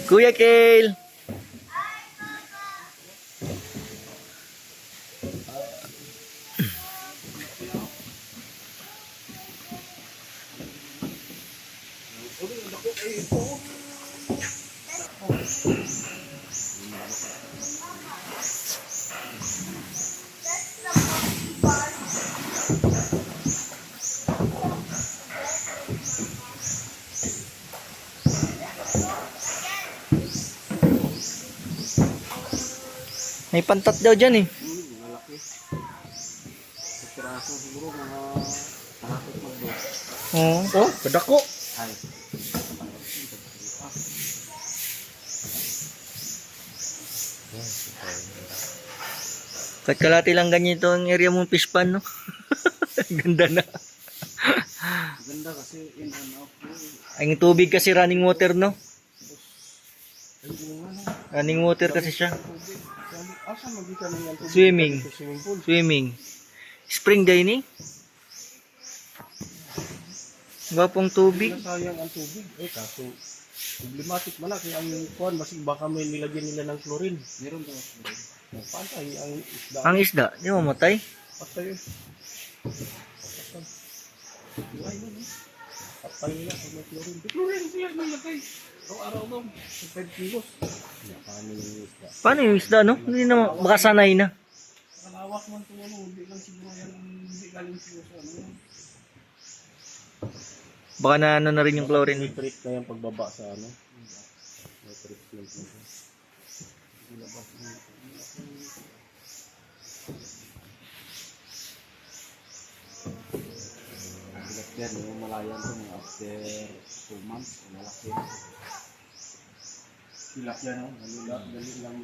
Kuya Kale. May pantat daw dyan eh. Malaki. Piraso siguro mga kalapit magdo. Oo. Oh, kadako. Ay. Kahit kalati lang ganyan ito ang area mong fish pan, no? Ganda na. Ganda kasi in and out. Ang tubig kasi running water, no? Ay, ano? Running water kasi siya. Asa magikan ng tubig? Swimming. Swimming pool. Swimming. Spring dining. Gwapong tubig. Sayang ang tubig. Kaso problematic man kaya ang kuan mas baka may nilagyan nila ng chlorine. Meron daw chlorine. Patay ang isda. Ang isda, di mamatay. Patay. Patay nila kung may chlorine. Chlorine sila nilagay. Araw-araw daw. 5 kilos. Paano yung isda? Paano yung isda, no? Hindi na, baka sanay na. Kalawak man ito, hindi lang siguro yan, hindi galing siguro sa ano. Baka na ano na rin yung chlorine. May treat na yung pagbaba sa ano. May treatment na. Yan, yung malayan ko mga after 2 months, malaki. Sila yan, no? Dali lang.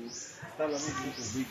Tala mo yung tubig.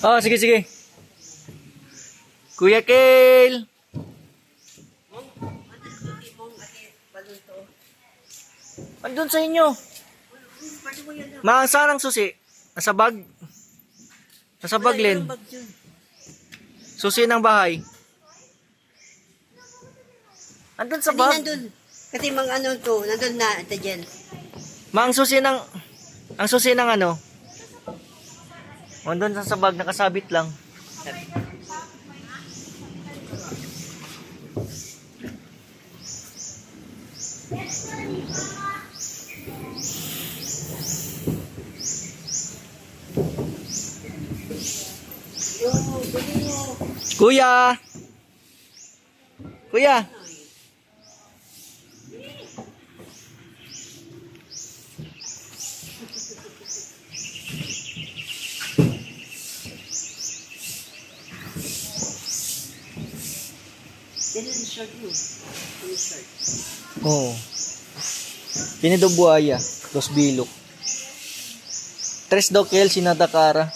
Oh, sige, sige. Kuya Kale. Andun sa inyo. Saan ang susi? Nasa bag? Nasa bag, Len. Susi ng bahay. Andun sa Hindi bag. nandun. Kasi mga ano to, nandun na, ito dyan. Ang susi ng... Ang susi ng ano? Andun sa bag, nakasabit lang. Kuya! Kuya! Yan ang short mo. Ano short? Oo. Tinido buhaya. Dos bilog. Tres daw kel sinadakara.